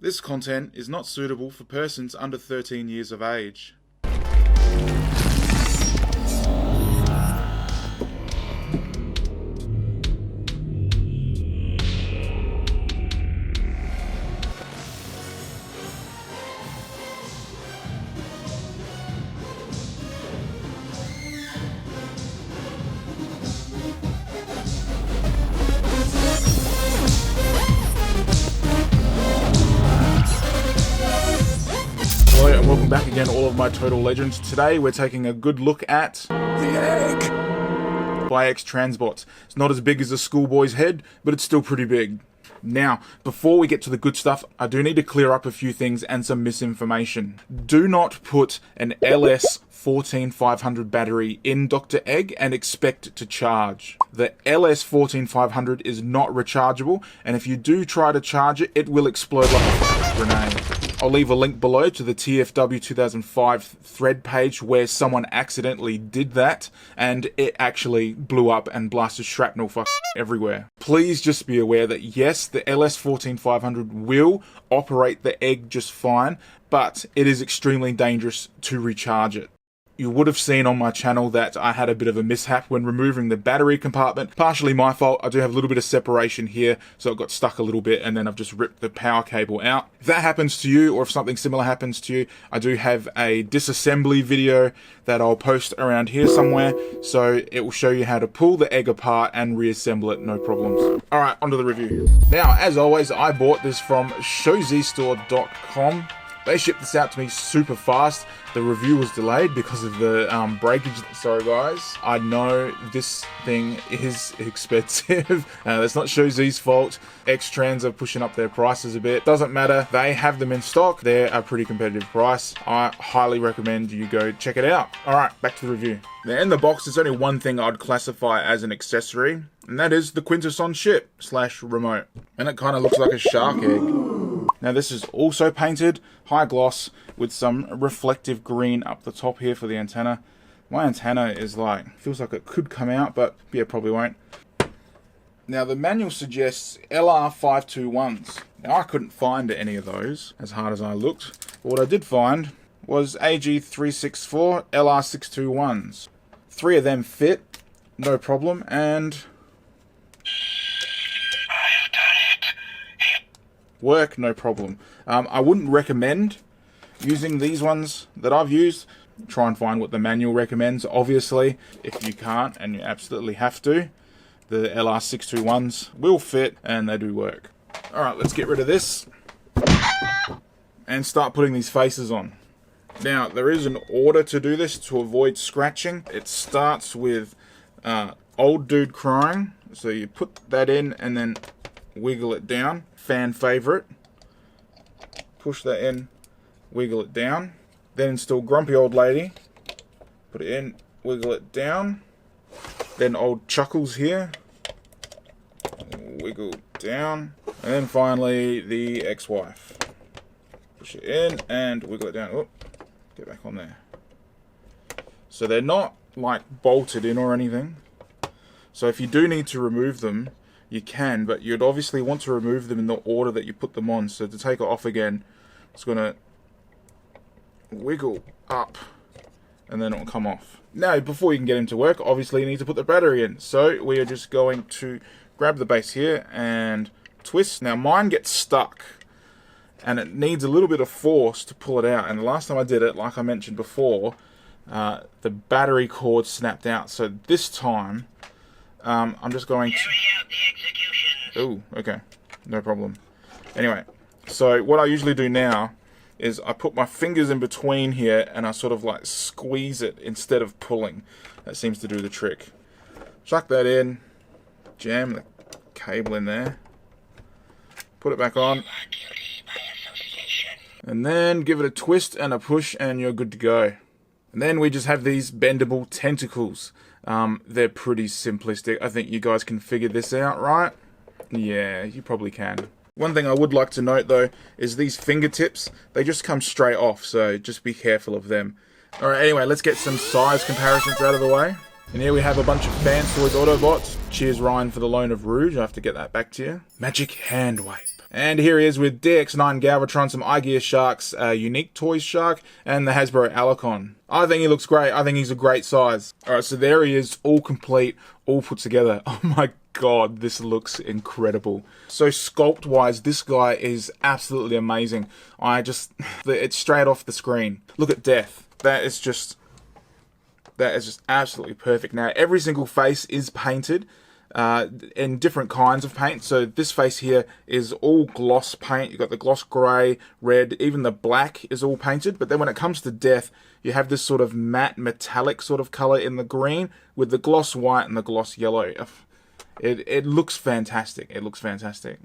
This content is not suitable for persons under 13 years of age. Hello and welcome back again, all of my Total Legends. Today we're taking a good look at the egg by X-Transbots. It's not as big as a schoolboy's head, but it's still pretty big. Now, before we get to the good stuff, I do need to clear up a few things and some misinformation. Do not put an LS14500 battery in Dr. Egg and expect it to charge. The LS14500 is not rechargeable, and if you do try to charge it, it will explode like a grenade. I'll leave a link below to the TFW 2005 thread page where someone accidentally did that and it actually blew up and blasted shrapnel everywhere. Please just be aware that yes, the LS14500 will operate the egg just fine, but it is extremely dangerous to recharge it. You would have seen on my channel that I had a bit of a mishap when removing the battery compartment. Partially my fault. I do have a little bit of separation here, so it got stuck a little bit and then I've just ripped the power cable out. If that happens to you, or if something similar happens to you, I do have a disassembly video that I'll post around here somewhere, so it will show you how to pull the egg apart and reassemble it, no problems. Alright, onto the review. Now, as always, I bought this from showzstore.com. They shipped this out to me super fast. The review was delayed because of the breakage. Sorry guys, I know this thing is expensive. That's not ShowZ's fault. X-Trans are pushing up their prices a bit. Doesn't matter, they have them in stock. They're a pretty competitive price. I highly recommend you go check it out. Alright, back to the review. Now in the box, there's only one thing I'd classify as an accessory, and that is the Quintesson ship / remote. And it kind of looks like a shark egg. Now this is also painted high gloss with some reflective green up the top here for the antenna. My antenna is like, feels like it could come out, but yeah, probably won't. Now the manual suggests LR521s. Now I couldn't find any of those as hard as I looked. But what I did find was AG364 LR621s. 3 of them fit, no problem, and work, no problem. I wouldn't recommend using these ones that I've used. Try and find what the manual recommends, obviously. If you can't, and you absolutely have to, the LR621s will fit and they do work. Alright, let's get rid of this and start putting these faces on. Now, there is an order to do this to avoid scratching. It starts with Old Dude Crying. So you put that in and then wiggle it down. Fan favorite. Push that in, wiggle it down. Then install Grumpy Old Lady. Put it in, wiggle it down. Then Old Chuckles here. Wiggle down. And then finally the ex-wife. Push it in and wiggle it down. Oh, get back on there. So they're not like bolted in or anything. So if you do need to remove them, you can, but you'd obviously want to remove them in the order that you put them on. So to take it off again, it's going to wiggle up and then it'll come off. Now, before you can get him to work, obviously you need to put the battery in. So we are just going to grab the base here and twist. Now mine gets stuck and it needs a little bit of force to pull it out. And the last time I did it, like I mentioned before, the battery cord snapped out. So this time, I'm just going to... Oh, okay. No problem. Anyway, so what I usually do now is I put my fingers in between here and I sort of like squeeze it instead of pulling. That seems to do the trick. Chuck that in, jam the cable in there, put it back on, and then give it a twist and a push and you're good to go. And then we just have these bendable tentacles. They're pretty simplistic. I think you guys can figure this out, right? Yeah, you probably can. One thing I would like to note though is these fingertips, they just come straight off, so just be careful of them. Alright, anyway, let's get some size comparisons out of the way. And here we have a bunch of Fans Toys Autobots. Cheers Ryan for the loan of Rouge, I have to get that back to you. Magic Hand Wipe. And here he is with DX9 Galvatron, some iGear Sharks, Unique Toys Shark, and the Hasbro Alicon. I think he looks great. I think he's a great size. Alright, so there he is, all complete, all put together. Oh my god, this looks incredible. So sculpt-wise, this guy is absolutely amazing. It's straight off the screen. Look at Death. That is just absolutely perfect. Now, every single face is painted in different kinds of paint. So this face here is all gloss paint. You've got the gloss grey, red, even the black is all painted. But then when it comes to Death, you have this sort of matte metallic sort of colour in the green with the gloss white and the gloss yellow. It looks fantastic. It looks fantastic.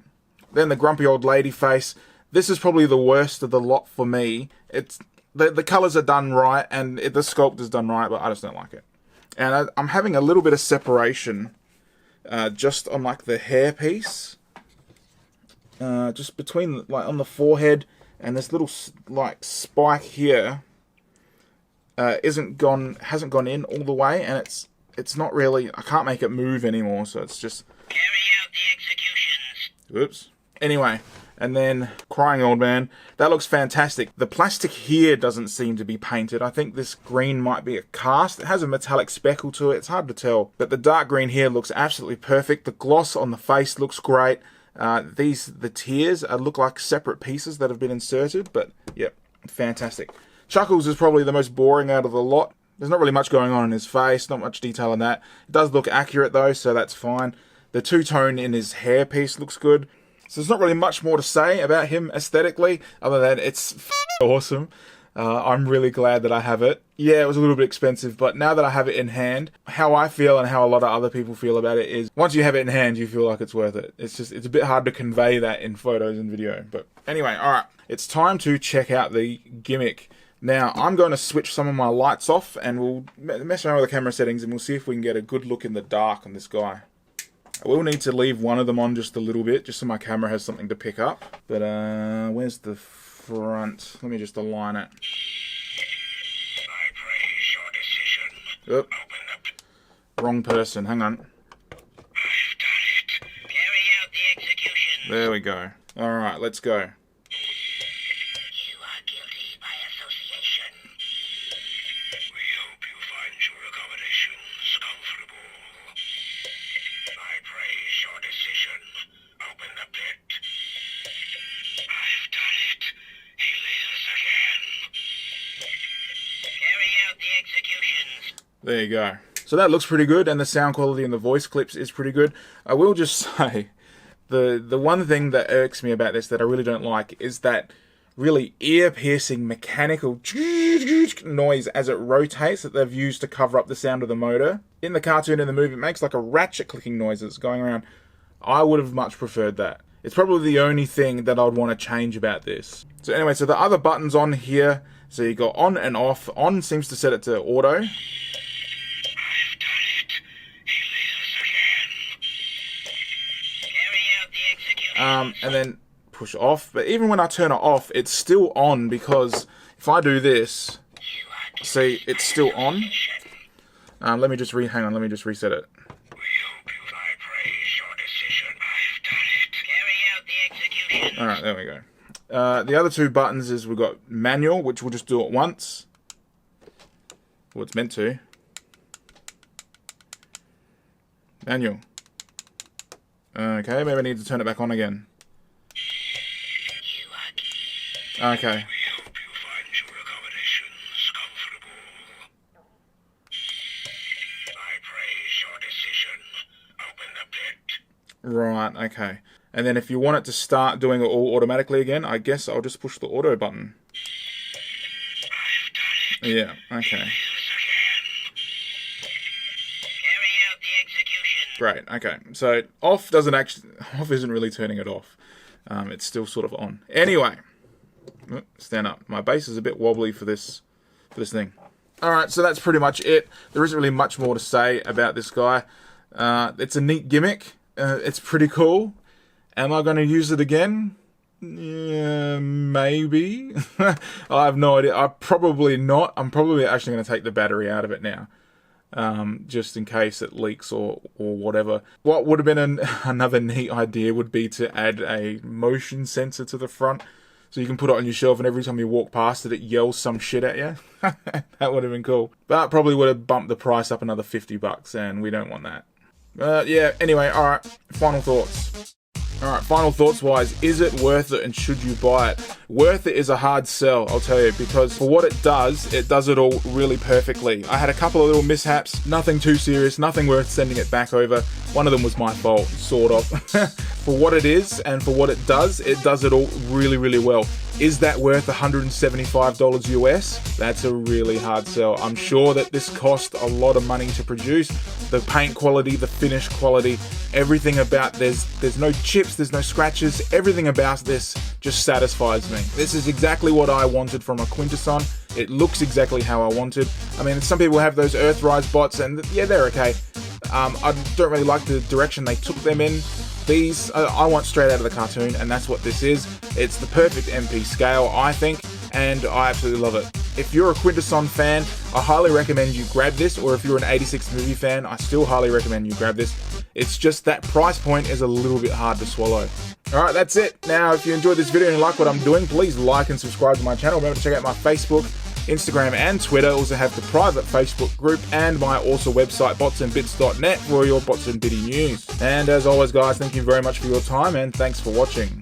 Then the grumpy old lady face. This is probably the worst of the lot for me. The colours are done right and the sculpt is done right, but I just don't like it. And I'm having a little bit of separation just on like the hair piece, just between like on the forehead and this little like spike here hasn't gone in all the way, and it's not really, I can't make it move anymore, so it's just carry out the executions. Whoops. Anyway, and then Crying Old Man, that looks fantastic. The plastic here doesn't seem to be painted. I think this green might be a cast. It has a metallic speckle to it. It's hard to tell. But the dark green here looks absolutely perfect. The gloss on the face looks great. The tears look like separate pieces that have been inserted. But, yep, fantastic. Chuckles is probably the most boring out of the lot. There's not really much going on in his face. Not much detail in that. It does look accurate, though, so that's fine. The two-tone in his hair piece looks good. So there's not really much more to say about him aesthetically, other than it's awesome. I'm really glad that I have it. Yeah, it was a little bit expensive, but now that I have it in hand, how I feel and how a lot of other people feel about it is, once you have it in hand, you feel like it's worth it. It's a bit hard to convey that in photos and video. But anyway, alright, it's time to check out the gimmick. Now, I'm going to switch some of my lights off, and we'll mess around with the camera settings, and we'll see if we can get a good look in the dark on this guy. I will need to leave one of them on just a little bit, just so my camera has something to pick up. But, where's the front? Let me just align it. I praise your decision. Oop. Wrong person, hang on. I've done it. Carry out the execution. There we go. Alright, let's go. There you go. So that looks pretty good, and the sound quality and the voice clips is pretty good. I will just say, the one thing that irks me about this that I really don't like is that really ear-piercing mechanical noise as it rotates that they've used to cover up the sound of the motor. In the cartoon and the movie, it makes like a ratchet clicking noise that's going around. I would have much preferred that. It's probably the only thing that I'd want to change about this. So anyway, so the other buttons on here, so you got on and off. On seems to set it to auto. And then push off. But even when I turn it off, it's still on, because if I do this, see, it's still on. Let me just hang on, let me just reset it. Alright, there we go. The other two buttons is we've got manual, which we'll just do it once. Well, it's meant to. Manual. Okay, maybe I need to turn it back on again. Okay. Right, okay. And then if you want it to start doing it all automatically again, I guess I'll just push the auto button. Yeah, okay. Great, okay. So off isn't really turning it off. It's still sort of on. Anyway, stand up. My base is a bit wobbly for this thing. Alright, so that's pretty much it. There isn't really much more to say about this guy. It's a neat gimmick. It's pretty cool. Am I going to use it again? Yeah, maybe. I have no idea. Probably not. I'm probably actually going to take the battery out of it now. just in case it leaks or whatever. What would have been another neat idea would be to add a motion sensor to the front, so you can put it on your shelf and every time you walk past it, it yells some shit at you. That would have been cool. But probably would have bumped the price up another $50, and we don't want that. Yeah, anyway, alright, final thoughts. Alright, final thoughts wise, is it worth it and should you buy it? Worth it is a hard sell, I'll tell you, because for what it does it all really perfectly. I had a couple of little mishaps, nothing too serious, nothing worth sending it back over. One of them was my fault, sort of. For what it is and for what it does it all really, really well. Is that worth $175 US? That's a really hard sell. I'm sure that this cost a lot of money to produce. The paint quality, the finish quality, everything about there's no chips, there's no scratches, everything about this just satisfies me. This is exactly what I wanted from a Quintesson. It looks exactly how I wanted. I mean, some people have those Earthrise bots and yeah, they're okay. I don't really like the direction they took them in. These, I want straight out of the cartoon, and that's what this is. It's the perfect MP scale, I think, and I absolutely love it. If you're a Quintesson fan, I highly recommend you grab this, or if you're an 86 movie fan, I still highly recommend you grab this. It's just that price point is a little bit hard to swallow. Alright, that's it. Now, if you enjoyed this video and you like what I'm doing, please like and subscribe to my channel. Remember to check out my Facebook, Instagram and Twitter. Also have the private Facebook group and my also website botsandbits.net for all your bots and bitty news. And as always guys, thank you very much for your time and thanks for watching.